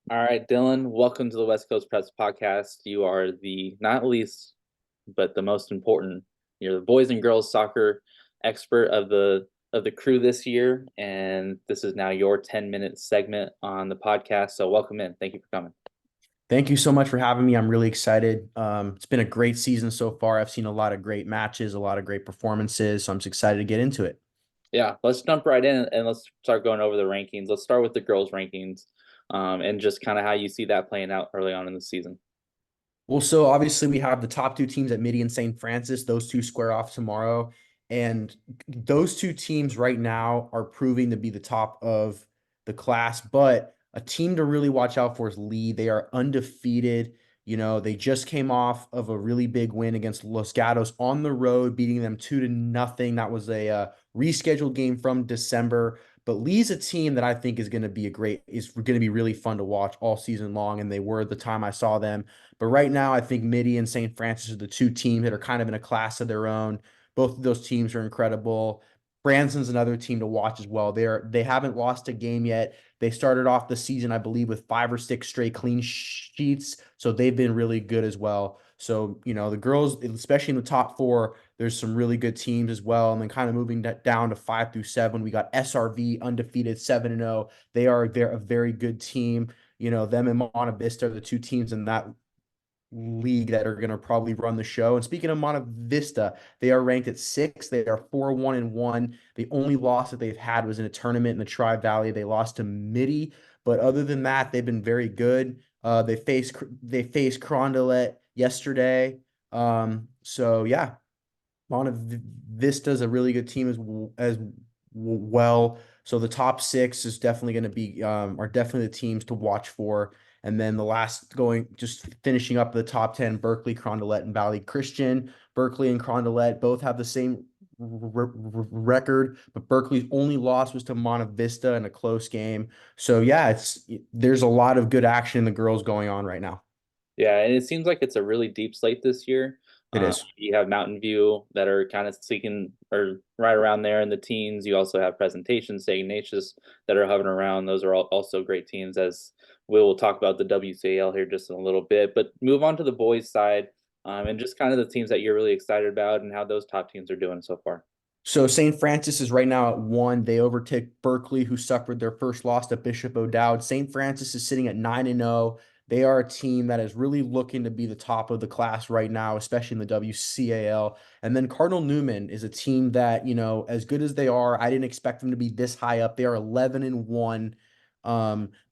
All right, Dylan, welcome to the West Coast Press Podcast. You are the not least, but the most important. You're the boys and girls soccer expert of the crew this year, and this is now your 10-minute segment on the podcast. So welcome in. Thank you for coming. Thank you so much for having me. I'm really excited. It's been a great season so far. I've seen a lot of great matches, a lot of great performances. So I'm just excited to get into it. Yeah, let's jump right in and let's start going over the rankings. Let's start with the girls' rankings, and just kind of how you see that playing out early on in the season. Well, so obviously we have the top two teams at Midi and St. Francis. Those two square off tomorrow. And those two teams right now are proving to be the top of the class. But a team to really watch out for is Lee. They are undefeated. They just came off of a really big win against Los Gatos on the road, beating them 2-0. That was a rescheduled game from December. But Lee's a team that I think is going to be really fun to watch all season long. And they were the time I saw them. But right now, I think Midi and St. Francis are the two teams that are kind of in a class of their own. Both of those teams are incredible. Branson's another team to watch as well. They haven't lost a game yet. They started off the season, I believe, with 5 or 6 straight clean sheets. So they've been really good as well. So, the girls, especially in the top four, there's some really good teams as well. And then kind of moving that down to 5 through 7, we got SRV undefeated 7-0. They're a very good team. Them and Monta Vista are the two teams in that league that are going to probably run the show. And speaking of Monta Vista, they are ranked at 6. They are 4-1-1. The only loss that they've had was in a tournament in the Tri Valley. They lost to Midi, but other than that, they've been very good. They faced Crondelet yesterday. So yeah, Monta Vista is a really good team as well. So the top six is definitely going to be are definitely the teams to watch for. And then the last going just finishing up the top 10, Berkeley, Crondelet, and Valley Christian. Berkeley and Crondelet both have the same record, but Berkeley's only loss was to Monta Vista in a close game. So yeah, there's a lot of good action in the girls going on right now. Yeah, and it seems like it's a really deep slate this year. It is. You have Mountain View that are kind of seeking or right around there in the teens. You also have Presentation, St. Ignatius that are hovering around. Those are also great teams, as we will talk about the WCAL here just in a little bit. But move on to the boys' side, and just kind of the teams that you're really excited about and how those top teams are doing so far. So St. Francis is right now at 1. They overtake Berkeley, who suffered their first loss to Bishop O'Dowd. St. Francis is sitting at 9-0. They are a team that is really looking to be the top of the class right now, especially in the WCAL. And then Cardinal Newman is a team that, as good as they are, I didn't expect them to be this high up. They are 11-1.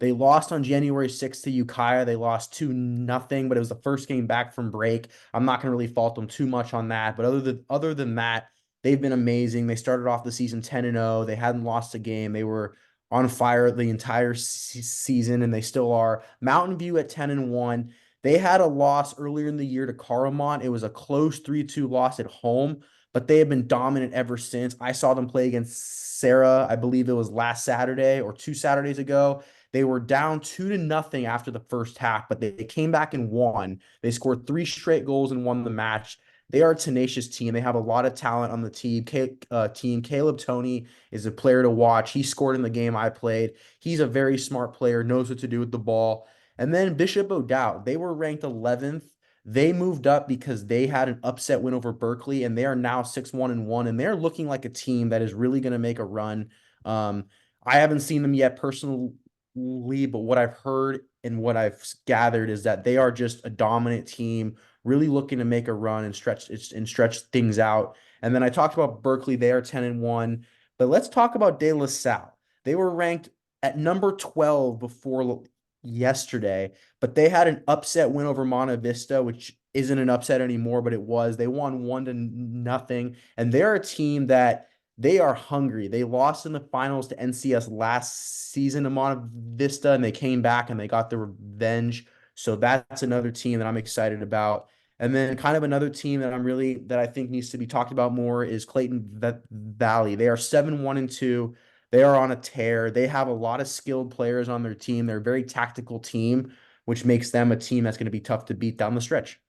They lost on January 6th to Ukiah. They lost 2-0, but it was the first game back from break. I'm not going to really fault them too much on that. But other than that, they've been amazing. They started off the season 10-0. They hadn't lost a game. They were on fire the entire season, and they still are. Mountain View at 10-1. They had a loss earlier in the year to Caramont. It was a close 3-2 loss at home, but they have been dominant ever since. I saw them play against Sarah, I believe it was last Saturday or 2 Saturdays ago. They were down 2-0 after the first half, but they came back and won. They scored 3 straight goals and won the match. They are a tenacious team. They have a lot of talent on the team. Caleb Tony is a player to watch. He scored in the game I played. He's a very smart player, knows what to do with the ball. And then Bishop O'Dowd, they were ranked 11th. They moved up because they had an upset win over Berkeley, and they are now 6-1-1, and they're looking like a team that is really going to make a run. Um, I haven't seen them yet personally, but what I've heard and what I've gathered is that they are just a dominant team really looking to make a run and stretch things out. And then I talked about Berkeley; they are 10-1. But let's talk about De La Salle. They were ranked at number 12 before yesterday, but they had an upset win over Monta Vista, which isn't an upset anymore, but it was. They won 1-0, and they're a team that they are hungry. They lost in the finals to NCS last season to Monta Vista, and they came back and they got the revenge. So that's another team that I'm excited about. And then kind of another team that I think needs to be talked about more is Clayton Valley. They are 7-1-2. They are on a tear. They have a lot of skilled players on their team. They're a very tactical team, which makes them a team that's going to be tough to beat down the stretch.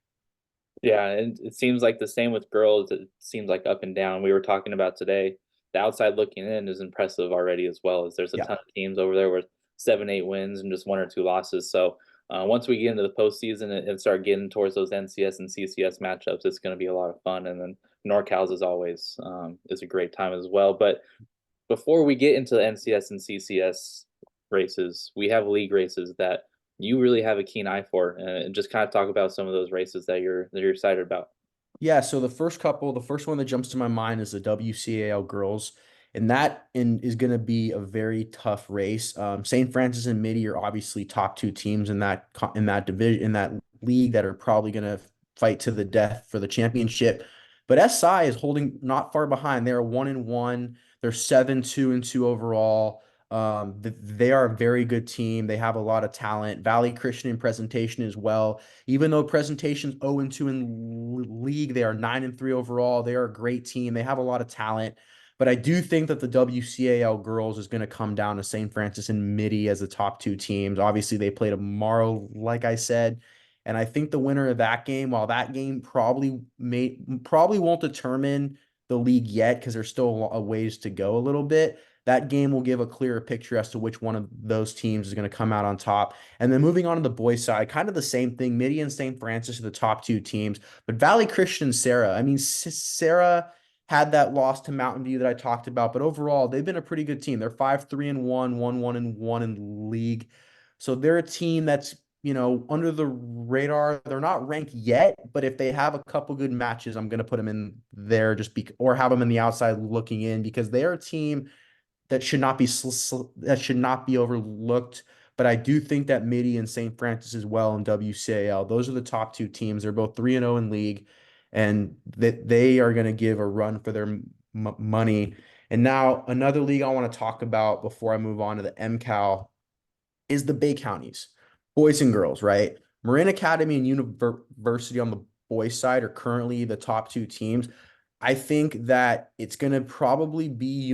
Yeah, and it seems like the same with girls. It seems like up and down. We were talking about today. The outside looking in is impressive already as well, as there's a Yeah. ton of teams over there where seven, 8 wins and just one or two losses. So once we get into the postseason and start getting towards those NCS and CCS matchups, it's going to be a lot of fun. And then NorCal's as always is a great time as well. But before we get into the NCS and CCS races, we have league races that you really have a keen eye for, and just kind of talk about some of those races that you're excited about. Yeah, so the first one that jumps to my mind is the WCAL girls, and is going to be a very tough race. St. Francis and Midi are obviously top two teams in that division in that league that are probably going to fight to the death for the championship. But SI is holding not far behind. They're 1-1. They're 7-2 overall. They are a very good team. They have a lot of talent. Valley Christian in presentation as well. Even though presentation's 0-2 in league, they are 9-3 overall. They are a great team. They have a lot of talent. But I do think that the WCAL girls is going to come down to St. Francis and Midi as the top two teams. Obviously, they play tomorrow, like I said. And I think the winner of that game, while that game probably won't determine the league yet because there's still a ways to go a little bit, that game will give a clearer picture as to which one of those teams is going to come out on top. And then moving on to the boys' side, kind of the same thing. Midi and St. Francis are the top two teams, but Valley Christian and Sarah. I mean, Sarah had that loss to Mountain View that I talked about, but overall, they've been a pretty good team. They're 5-3-1, 1-1-1 in league. So they're a team that's, under the radar. They're not ranked yet, but if they have a couple good matches, I'm going to put them in there or have them in the outside looking in because they're a team that should not be overlooked. But I do think that Midi and St. Francis as well in WCAL, those are the top two teams. They're both 3-0 in league, and that they are going to give a run for their money. And now another league I want to talk about before I move on to the MCAL is the Bay Counties, boys and girls, right? Marin Academy and University on the boys side are currently the top two teams. I think that it's going to probably be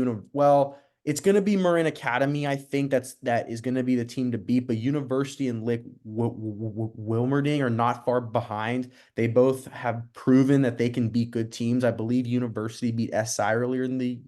it's going to be Marin Academy. I think that is going to be the team to beat, but University and Lick Wilmerding are not far behind. They both have proven that they can beat good teams. I believe University beat SI earlier in the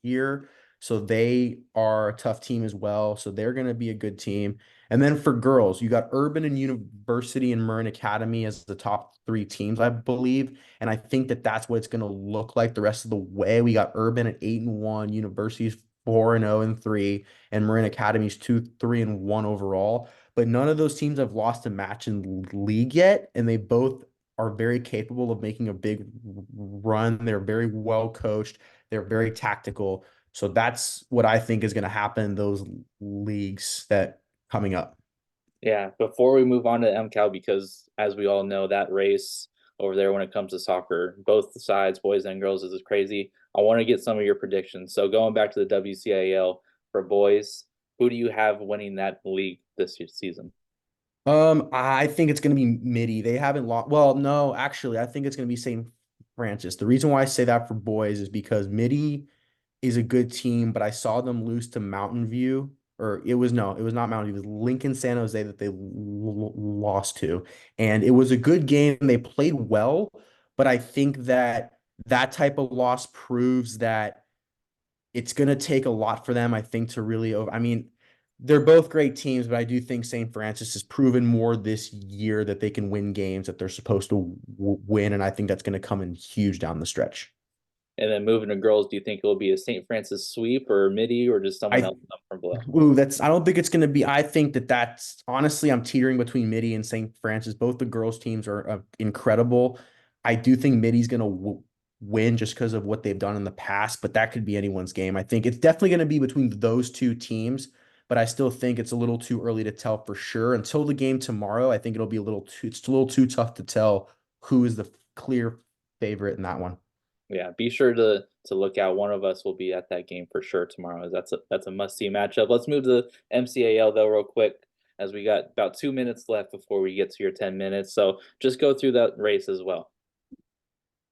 year, so they are a tough team as well. So they're going to be a good team. And then for girls, you got Urban and University and Marin Academy as the top three teams, I believe. And I think that that's what it's going to look like the rest of the way. We got Urban at 8-1, University's 4-0-3, and Marin Academy's 2-3-1 overall. But none of those teams have lost a match in league yet, and they both are very capable of making a big run. They're very well coached. They're very tactical. So that's what I think is going to happen in those leagues that coming up. Yeah, before we move on to MCAL, because as we all know, that race over there when it comes to soccer, both sides, boys and girls, is crazy. I want to get some of your predictions. So going back to the WCAL for boys, who do you have winning that league this season? I think it's going to be Midi. They haven't lost. Well, no, actually, I think it's going to be St. Francis. The reason why I say that for boys is because Midi is a good team, but I saw them lose to Mountain View, or it was not Mountain View, it was Lincoln San Jose that they lost to. And it was a good game. They played well, but I think that type of loss proves that it's going to take a lot for them, I think, to really I mean, they're both great teams, but I do think St. Francis has proven more this year that they can win games that they're supposed to win, and I think that's going to come in huge down the stretch. And then moving to girls, do you think it will be a St. Francis sweep or Midi or just someone I else up from below? Ooh, I don't think it's going to be. I think that's honestly, I'm teetering between Midi and St. Francis. Both the girls' teams are incredible. I do think Midi's going to win just because of what they've done in the past, but that could be anyone's game. I think it's definitely going to be between those two teams, but I still think it's a little too early to tell for sure. Until the game tomorrow, I think it's a little too tough to tell who is the clear favorite in that one. Yeah, be sure to look out. One of us will be at that game for sure tomorrow. That's a must see matchup. Let's move to the MCAL though, real quick, as we got about 2 minutes left before we get to your 10 minutes. So just go through that race as well.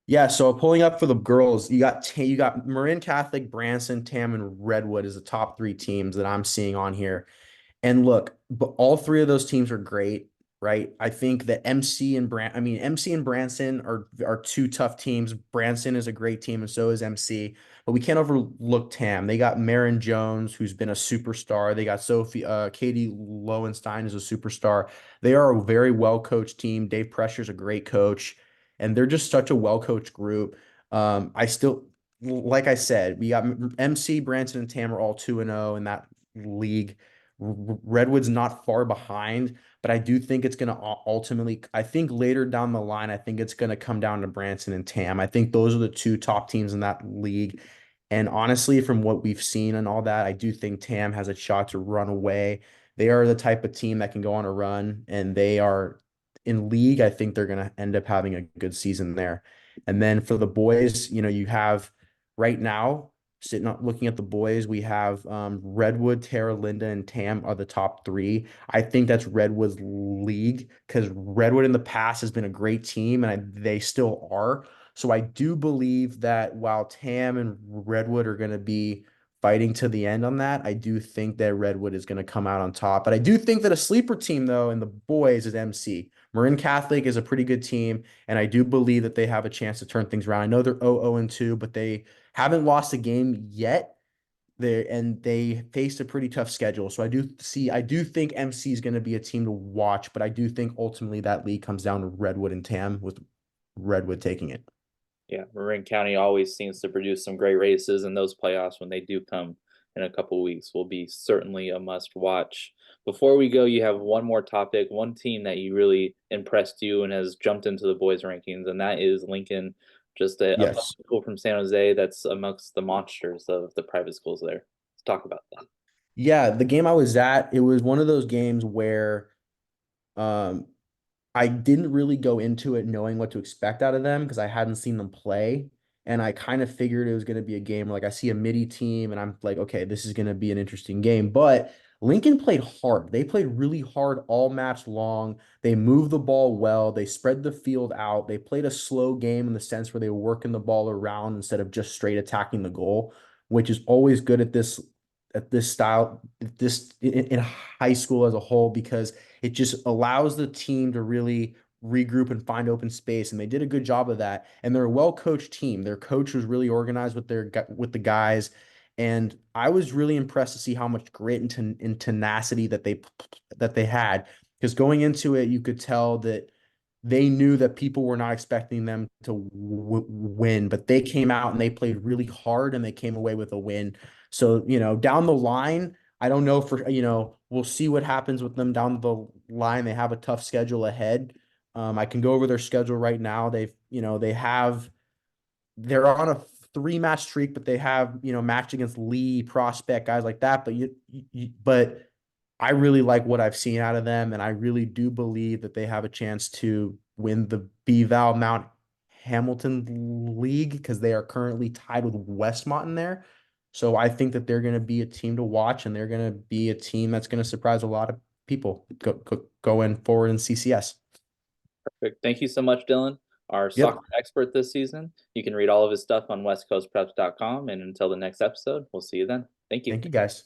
Yeah, so pulling up for the girls, you got Marin Catholic, Branson, Tam, and Redwood as the top three teams that I'm seeing on here. And look, but all three of those teams are great. right? I think that MC and Branson are two tough teams. Branson is a great team, and so is MC. But we can't overlook Tam. They got Marin Jones, who's been a superstar. They got Katie Lowenstein is a superstar. They are a very well coached team. Dave Pressure's a great coach, and they're just such a well coached group. I still, like I said, we got MC, Branson, and Tam are all 2-0 in that league. Redwood's not far behind, but I do think it's going to ultimately, I think later down the line, I think it's going to come down to Branson and Tam. I think those are the two top teams in that league. And honestly, from what we've seen and all that, I do think Tam has a shot to run away. They are the type of team that can go on a run, and they are in league. I think they're going to end up having a good season there. And then for the boys, you have right now, sitting up looking at the boys, we have Redwood, Tara, Linda, and Tam are the top three. I think that's Redwood's league because Redwood in the past has been a great team, and they still are. So I do believe that while Tam and Redwood are going to be fighting to the end on that, I do think that Redwood is going to come out on top. But I do think that a sleeper team, though, in the boys is MC. Marin Catholic is a pretty good team, and I do believe that they have a chance to turn things around. I know they're 0-2, but they haven't lost a game yet. They faced a pretty tough schedule. So I do think MC is going to be a team to watch, but I do think ultimately that league comes down to Redwood and Tam, with Redwood taking it. Yeah, Marin County always seems to produce some great races, and those playoffs, when they do come in a couple weeks, will be certainly a must watch. Before we go, you have one more topic, one team that you really impressed you and has jumped into the boys' rankings, and that is Lincoln, just a public Yes. school from San Jose that's amongst the monsters of the private schools there. Let's talk about that. Yeah, the game I was at, it was one of those games where um I didn't really go into it knowing what to expect out of them because I hadn't seen them play. And I kind of figured it was going to be a game where, like, I see a midi team and I'm like, okay, this is going to be an interesting game. But Lincoln played hard. They played really hard all match long. They moved the ball well. They spread the field out. They played a slow game in the sense where they were working the ball around instead of just straight attacking the goal, which is always good at this style, in high school as a whole, because it just allows the team to really regroup and find open space, and they did a good job of that. And they're a well-coached team. Their coach was really organized with the guys, and I was really impressed to see how much grit and tenacity that they had. Because going into it, you could tell that they knew that people were not expecting them to win, but they came out and they played really hard and they came away with a win. So, down the line, I don't know we'll see what happens with them down the line. They have a tough schedule ahead. I can go over their schedule right now. They're on a 3-match streak, but they have, matched against Lee, Prospect, guys like that. But I really like what I've seen out of them, and I really do believe that they have a chance to win the BVal Mount Hamilton League because they are currently tied with Westmont in there. So I think that they're going to be a team to watch, and they're going to be a team that's going to surprise a lot of people going forward in CCS. Perfect. Thank you so much, Dylan, our Yep. soccer expert this season. You can read all of his stuff on westcoastpreps.com. And until the next episode, we'll see you then. Thank you. Thank you, guys.